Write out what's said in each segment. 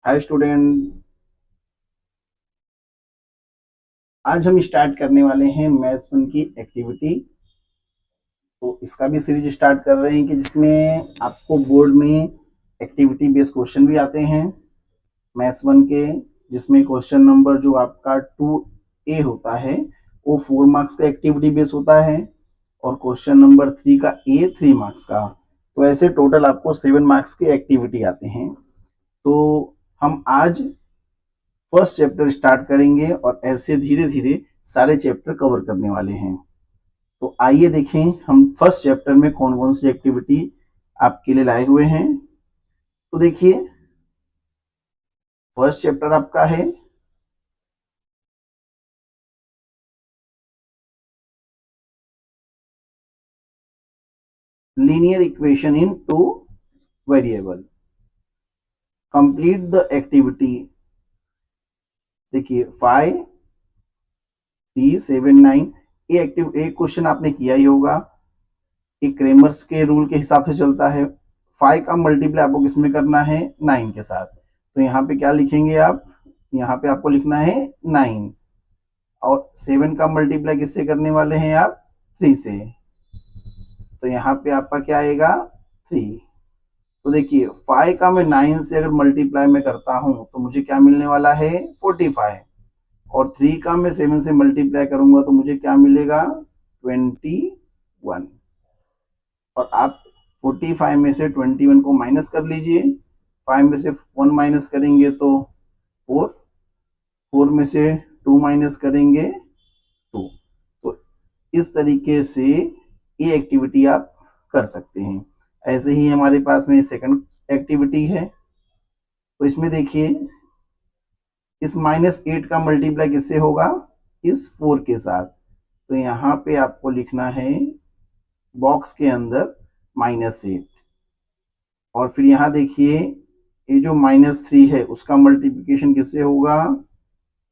Hi student. आज हम start करने वाले हैं मैथ्स वन की एक्टिविटी। तो इसका भी सीरीज स्टार्ट कर रहे हैं कि जिसमें आपको बोर्ड में एक्टिविटी बेस्ड क्वेश्चन भी आते हैं मैथ्स वन के, जिसमें क्वेश्चन नंबर जो आपका 2A होता है वो 4 मार्क्स का एक्टिविटी बेस्ड होता है और क्वेश्चन नंबर 3 का A 3 मार्क्स का। तो ऐसे टोटल आपको 7 मार्क्स की एक्टिविटी आते हैं। तो हम आज फर्स्ट चैप्टर स्टार्ट करेंगे और ऐसे धीरे धीरे सारे चैप्टर कवर करने वाले हैं। तो आइए देखें हम फर्स्ट चैप्टर में कौन कौन सी एक्टिविटी आपके लिए लाए हुए हैं। तो देखिए फर्स्ट चैप्टर आपका है linear equation in two variable. Complete the activity. देखिए 5 3 7 9 ये क्वेश्चन आपने किया ही होगा। एक क्रेमर्स के रूल के हिसाब से चलता है। 5 का मल्टीप्लाई आपको किसमें करना है? 9 के साथ। तो यहाँ पे क्या लिखेंगे आप? यहाँ पे आपको लिखना है 9 और 7 का मल्टीप्लाई किससे करने वाले हैं आप? 3 से। तो यहाँ पे आपका क्या आएगा? 3। तो देखिए 5 का मैं 9 से अगर मल्टीप्लाई में करता हूँ तो मुझे क्या मिलने वाला है? 45। और 3 का मैं 7 से मल्टीप्लाई करूंगा तो मुझे क्या मिलेगा? 21। और आप 45 में से 21 को माइनस कर लीजिए। 5 में से 1 माइनस करेंगे तो 4, 4 में से 2 माइनस करेंगे 2। तो इस तरीके से ये एक्टिविटी आप कर सकते हैं। ऐसे ही हमारे पास में सेकंड एक्टिविटी है। तो इसमें देखिए इस -8 का मल्टीप्लाई किससे होगा? इस 4 के साथ। तो यहाँ पे आपको लिखना है बॉक्स के अंदर -8 और फिर यहाँ देखिए ये जो -3 है उसका मल्टीप्लिकेशन किससे होगा?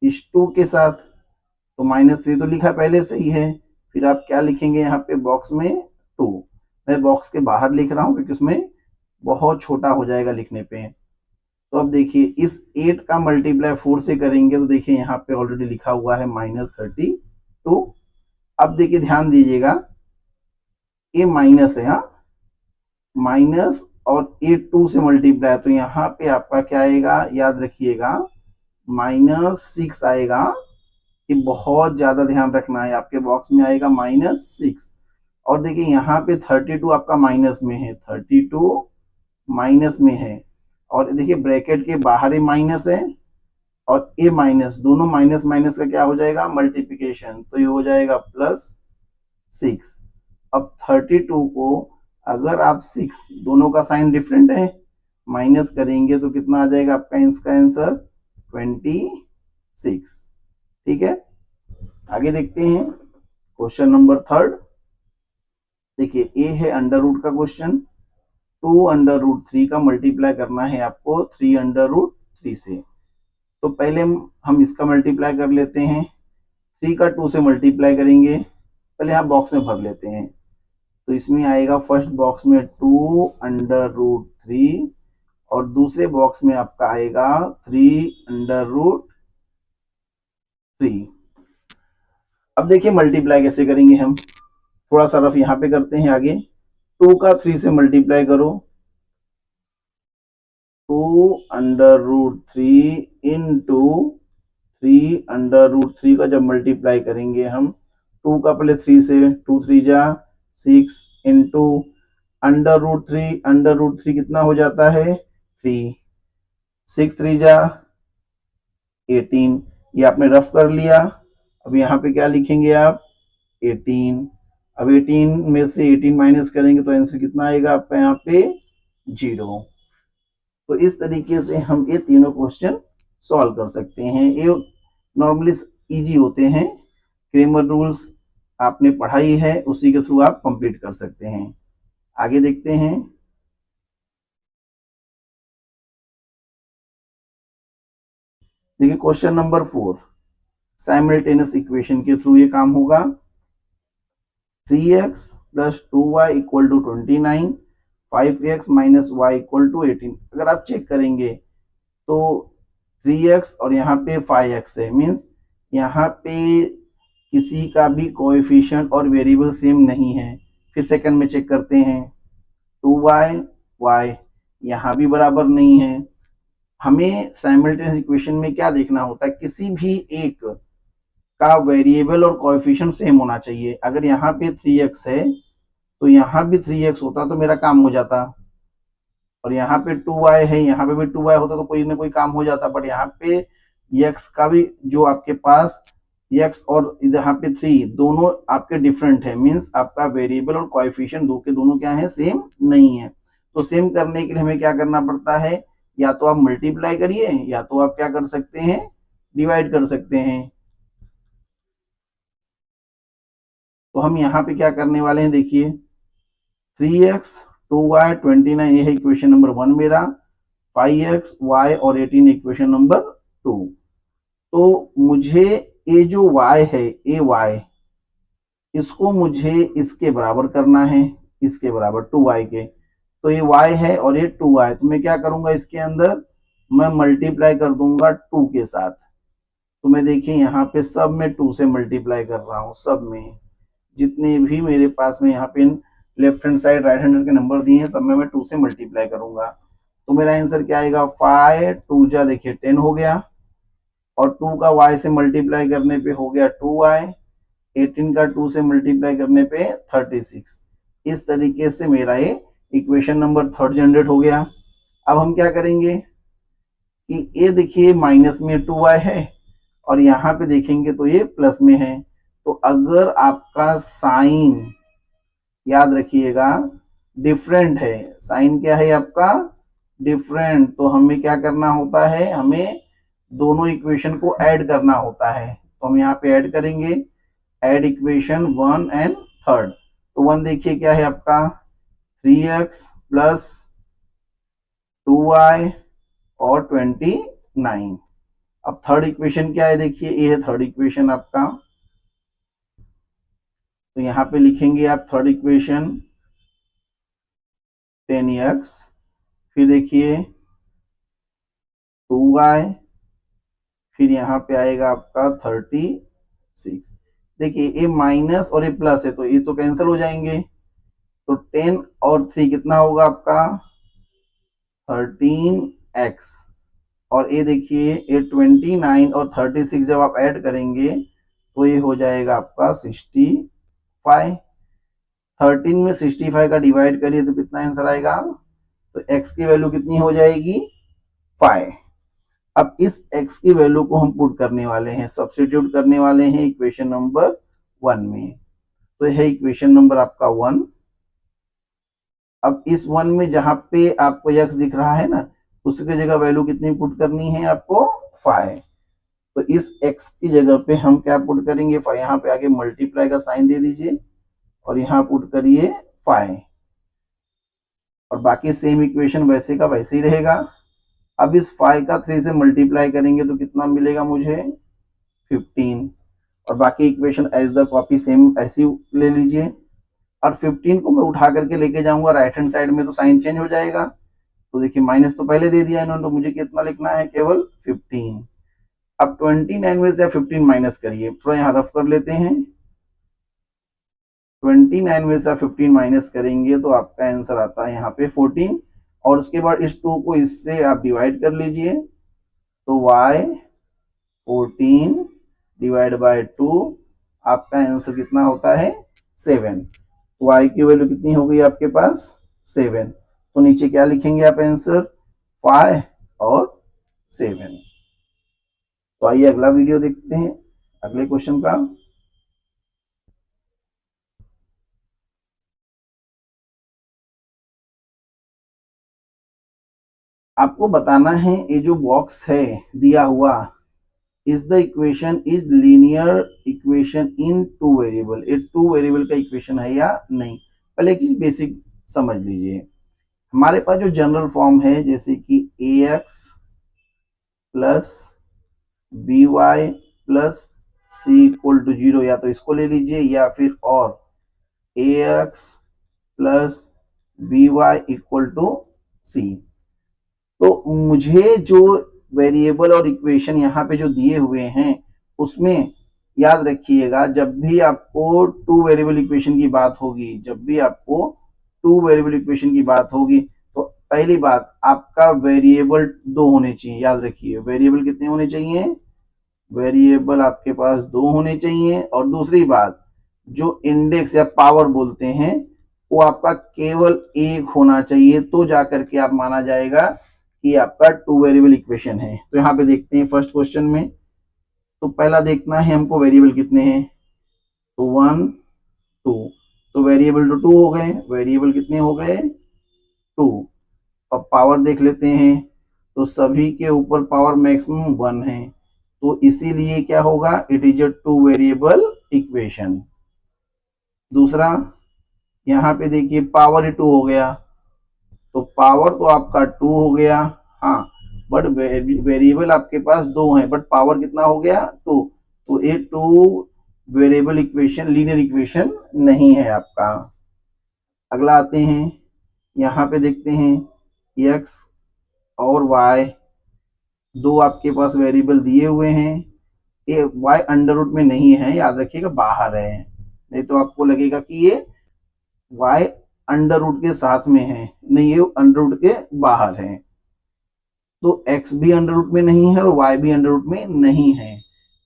इस 2 के साथ। तो -3 तो लिखा पहले से ही है। फिर आप क्या लिखेंगे यहाँ पे बॉक्स में? 2। मैं बॉक्स के बाहर लिख रहा हूँ क्योंकि उसमें बहुत छोटा हो जाएगा लिखने पे। तो अब देखिए इस 8 का मल्टीप्लाई 4 से करेंगे तो देखिए यहाँ पे ऑलरेडी लिखा हुआ है -32। अब देखिए ध्यान दीजिएगा ये माइनस है, हाँ माइनस, और ये 2 से मल्टीप्लाई तो यहाँ पे आपका क्या आएगा? याद रखिएगा -6 आएगा। ये बहुत ज्यादा ध्यान रखना है। आपके बॉक्स में आएगा -6। और देखिए यहाँ पे 32 आपका माइनस में है, 32 माइनस में है। और देखिए ब्रैकेट के बाहर ही माइनस है और ए माइनस, दोनों माइनस माइनस का क्या हो जाएगा? मल्टीप्लिकेशन। तो ये हो जाएगा +6। अब 32 को अगर आप 6, दोनों का साइन डिफरेंट है, माइनस करेंगे तो कितना आ जाएगा आपका? इसका आंसर 26। ठीक है, आगे देखते हैं क्वेश्चन नंबर थर्ड। देखिए ए है अंडर रूट का क्वेश्चन। 2√3 का मल्टीप्लाई करना है आपको 3√3 से। तो पहले हम इसका मल्टीप्लाई कर लेते हैं। 3 का 2 से मल्टीप्लाई करेंगे। पहले यहाँ बॉक्स में भर लेते हैं। तो इसमें आएगा फर्स्ट बॉक्स में 2√3 और दूसरे बॉक्स में आपका आएगा 3√3। अब देखिए मल्टीप्लाई कैसे करेंगे हम। थोड़ा सा रफ यहाँ पे करते हैं आगे। 2 का 3 से मल्टीप्लाई करो। 2√3 इंटू 3√3 का जब मल्टीप्लाई करेंगे हम, 2 का पहले 3 से, 2 3 जा 6 इंटू अंडर रूट थ्री कितना हो जाता है? 3, 6 3 जा 18। ये आपने रफ कर लिया। अब यहाँ पे क्या लिखेंगे आप? 18। अब 18 में से 18 माइनस करेंगे तो आंसर कितना आएगा आपका? यहाँ पे 0। तो इस तरीके से हम ये तीनों क्वेश्चन सॉल्व कर सकते हैं। ये नॉर्मली इजी होते हैं। क्रेमर रूल्स आपने पढ़ाई है, उसी के थ्रू आप कंप्लीट कर सकते हैं। आगे देखते हैं। देखिए क्वेश्चन नंबर 4 साइमल्टेनियस इक्वेशन के थ्रू ये काम होगा। 3x + 2y = 29, 5x - y = 18। अगर आप चेक करेंगे तो 3x और यहाँ पे 5x है, मीन्स यहाँ पे किसी का भी कोएफिशिएंट और वेरिएबल सेम नहीं है। फिर सेकंड में चेक करते हैं, 2y y यहाँ भी बराबर नहीं है। हमें साइमल्टेनियस इक्वेशन में क्या देखना होता है, किसी भी एक का वेरिएबल और कोएफिशिएंट सेम होना चाहिए। अगर यहाँ पे 3x है तो यहाँ भी 3x होता तो मेरा काम हो जाता, और यहाँ पे 2y है, यहाँ पे भी 2y होता तो कोई ना कोई काम हो जाता। बट यहाँ पे x का भी जो आपके पास x और यहाँ पे 3 दोनों आपके डिफरेंट है, मीन्स आपका वेरिएबल और कोएफिशिएंट दो के दोनों क्या है, सेम नहीं है। तो सेम करने के लिए हमें क्या करना पड़ता है, या तो आप मल्टीप्लाई करिए या तो आप क्या कर सकते हैं, डिवाइड कर सकते हैं। तो हम यहाँ पे क्या करने वाले हैं, देखिए 3x 2y 29 ये है इक्वेशन नंबर 1 मेरा, 5x y और 18 इक्वेशन नंबर 2। तो मुझे ये जो y है, ये y, इसको मुझे इसके बराबर करना है, इसके बराबर 2y के। तो ये y है और ये 2y, तो मैं क्या करूंगा, इसके अंदर मैं मल्टीप्लाई कर दूंगा 2 के साथ। तो मैं देखिए यहाँ पे सब में 2 से मल्टीप्लाई कर रहा हूँ, सब में जितने भी मेरे पास में यहाँ पे left hand side right hand के नंबर दिए हैं सब में मैं 2 से मल्टीप्लाई करूंगा। तो मेरा आंसर क्या आएगा, 5 2 जा देखिए 10 हो गया, और 2 का y से मल्टीप्लाई करने पे हो गया 2y, 18 का 2 से मल्टीप्लाई करने पे 36। इस तरीके से मेरा ये इक्वेशन नंबर 3 जनरेट हो गया। अब हम क्या करेंगे कि ये देखिए माइनस में 2y है और यहाँ पे देखेंगे तो ये प्लस में है। तो अगर आपका साइन याद रखिएगा डिफरेंट है, साइन क्या है आपका, डिफरेंट, तो हमें क्या करना होता है, हमें दोनों इक्वेशन को ऐड करना होता है। तो हम यहाँ पे ऐड करेंगे, ऐड इक्वेशन 1 एंड 3। तो 1 देखिए क्या है आपका 3x प्लस 2y और 29। अब थर्ड इक्वेशन क्या है, देखिए ये है थर्ड इक्वेशन आपका। तो यहाँ पे लिखेंगे आप थर्ड इक्वेशन 10x, फिर देखिए 2y, फिर यहाँ पे आएगा आपका 36। देखिए ये माइनस और ये प्लस है तो ये तो कैंसिल हो जाएंगे। तो 10 और 3 कितना होगा आपका 13x, और ये देखिए ये 29 और 36 जब आप ऐड करेंगे तो ये हो जाएगा आपका 65। 13 में 65 का डिवाइड करिए तो कितना आंसर आएगा, तो x की वैल्यू कितनी हो जाएगी 5। अब इस x की वैल्यू को हम पुट करने वाले हैं, सब्स्टिट्यूट करने वाले हैं इक्वेशन नंबर 1 में। तो यह है इक्वेशन नंबर आपका 1। अब इस 1 में जहां पे आपको x दिख रहा है ना, उसकी जगह वैल्यू कितनी पुट करनी है आपको 5। तो इस x की जगह पे हम क्या पुट करेंगे 5, यहाँ पे आगे मल्टीप्लाई का साइन दे दीजिए और यहाँ पुट करिए 5, और बाकी सेम इक्वेशन वैसे का वैसे ही रहेगा। अब इस 5 का 3 से मल्टीप्लाई करेंगे तो कितना मिलेगा मुझे 15, और बाकी equation as the copy same ऐसी ले लीजिए। और 15 को मैं उठा करके लेके जाऊंगा राइट हैंड साइड में तो साइन चेंज हो जाएगा। तो देखिए माइनस तो पहले दे दिया इन्होंने, तो मुझे कितना लिखना है केवल 15। अब 29 में से 15 माइनस करिए, थोड़ा यहाँ रफ कर लेते हैं। 29 में से 15 माइनस करेंगे तो आपका आंसर आता है यहाँ पे 14, और उसके बाद इस 2 को इससे आप डिवाइड कर लीजिए। तो y 14 डिवाइड बाय 2 आपका आंसर कितना होता है 7। y की वैल्यू कितनी हो गई आपके पास 7। तो नीचे क्या लिखेंगे आप आंसर 5 और 7। तो आइए अगला वीडियो देखते हैं अगले क्वेश्चन का। आपको बताना है ये जो बॉक्स है दिया हुआ, is the equation is linear equation in 2 variable, ये 2 वेरिएबल का इक्वेशन है या नहीं। पहले एक चीज बेसिक समझ लीजिए, हमारे पास जो जनरल फॉर्म है जैसे कि ax plus B Y plus C equal to 0, या तो इसको ले लीजिए या फिर और ax plus B Y equal to C. तो मुझे जो वेरिएबल और इक्वेशन यहाँ पे जो दिए हुए हैं उसमें याद रखिएगा, जब भी आपको टू वेरिएबल इक्वेशन की बात होगी, जब भी आपको टू वेरिएबल इक्वेशन की बात होगी, तो पहली बात आपका वेरिएबल दो होने चाहिए। याद रखिए वेरिएबल कितने होने चाहिए, वेरिएबल आपके पास दो होने चाहिए। और दूसरी बात, जो इंडेक्स या पावर बोलते हैं वो आपका केवल एक होना चाहिए, तो जाकर के आप माना जाएगा कि आपका टू वेरिएबल इक्वेशन है। तो यहाँ पे देखते हैं फर्स्ट क्वेश्चन में, तो पहला देखना है हमको वेरिएबल कितने हैं, तो 1 2, तो वेरिएबल तो 2 हो गए, वेरिएबल कितने हो गए 2। अब पावर देख लेते हैं, तो सभी के ऊपर पावर मैक्सिमम 1 है, तो इसीलिए क्या होगा, it is a two variable equation. दूसरा यहाँ पे देखिए पावर 2 हो गया, तो पावर तो आपका 2 हो गया, हाँ, बट वेरिएबल आपके पास दो है, बट पावर कितना हो गया 2, तो ये two variable equation linear equation नहीं है आपका। अगला आते हैं, यहाँ पे देखते हैं x और y दो आपके पास वेरिएबल दिए हुए हैं, ये y अंडर रूट में नहीं है, याद रखिएगा बाहर है, नहीं तो आपको लगेगा कि ये y अंडर रूट के साथ में है, नहीं ये अंडर रूट के बाहर है। तो x भी अंडर रूट में नहीं है और y भी अंडर रूट में नहीं है,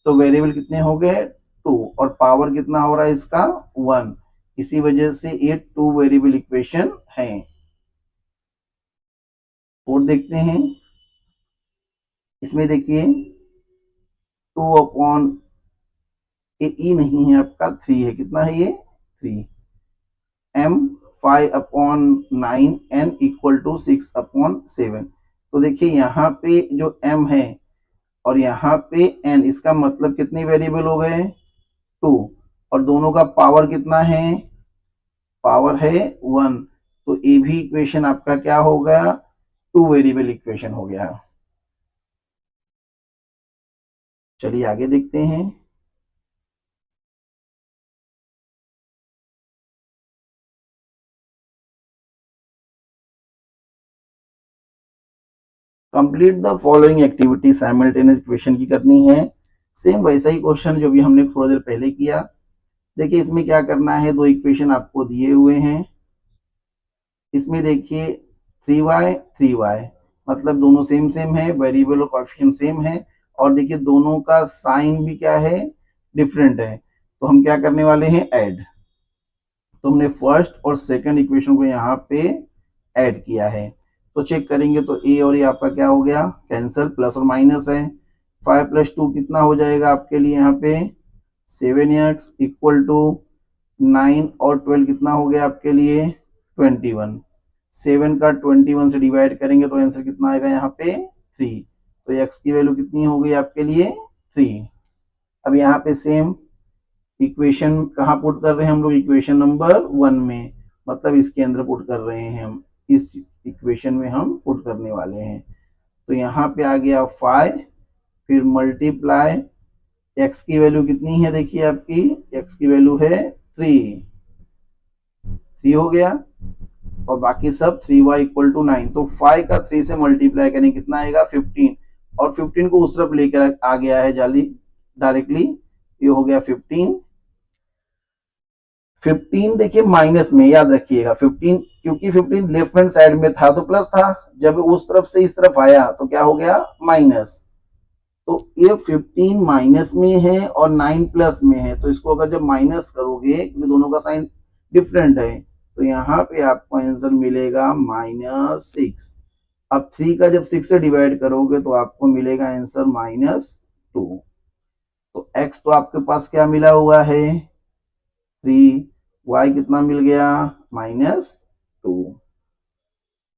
तो वेरिएबल कितने हो गए 2 और पावर कितना हो रहा है इसका 1, इसी वजह से ये टू वेरिएबल इक्वेशन है। और देखते हैं, इसमें देखिए 2 अपॉन ए नहीं है आपका 3 है, कितना है ये 3, m 5 upon 9 n equal to 6 upon 7। तो देखिए यहाँ पे जो m है और यहाँ पे n, इसका मतलब कितने वेरिएबल हो गए 2, और दोनों का पावर कितना है, पावर है 1, तो ये भी इक्वेशन आपका क्या हो गया, टू वेरिएबल इक्वेशन हो गया। चलिए आगे देखते हैं, complete the following activity simultaneous equation की करनी है। सेम वैसा ही क्वेश्चन जो भी हमने थोड़ी देर पहले किया। देखिए इसमें क्या करना है, दो इक्वेशन आपको दिए हुए हैं, इसमें देखिए 3y 3y, मतलब दोनों सेम सेम है, वेरिएबल और कोएफिशिएंट सेम है, और देखिए दोनों का साइन भी क्या है, डिफरेंट है, तो हम क्या करने वाले हैं, ऐड। तो हमने फर्स्ट और सेकंड इक्वेशन को यहाँ पे ऐड किया है, तो चेक करेंगे तो ए और ये आपका क्या हो गया, कैंसिल, प्लस और माइनस है, 5 + 2 कितना हो जाएगा आपके लिए यहाँ पे 7x इक्वल टू 9 और 12 कितना हो गया आपके लिए 21, 7 का 21 से डिवाइड करेंगे तो आंसर कितना आएगा यहाँ पे 3, तो x की वैल्यू कितनी हो गई आपके लिए 3। अब यहाँ पे सेम इक्वेशन कहाँ पुट कर रहे हैं हम लोग, इक्वेशन नंबर 1 में, मतलब इसके अंदर पुट कर रहे हैं हम, इस इक्वेशन में हम पुट करने वाले हैं। तो यहाँ पे आ गया 5, फिर मल्टीप्लाई, x की वैल्यू कितनी है, देखिए आपकी x की वैल्यू है 3 हो गया, और बाकी सब 3y इक्वल टू 9, तो 5 का 3 से मल्टीप्लाई करें कितना आएगा 15, और 15 को उस तरफ लेकर आ गया है जाली डायरेक्टली, ये हो गया 15 देखिए माइनस में, याद रखिएगा 15, क्योंकि 15 लेफ्ट हैंड साइड में था तो प्लस था, जब उस तरफ से इस तरफ आया तो क्या हो गया माइनस, तो ये 15 माइनस में है और 9 प्लस में है, तो इसको अगर जब माइनस करोगे, क्योंकि दोनों का साइन डिफरेंट है, तो यहाँ पे आपको आंसर मिलेगा -6। अब 3 का जब 6 से डिवाइड करोगे तो आपको मिलेगा आंसर -2, तो x तो आपके पास क्या मिला हुआ है 3, y कितना मिल गया -2।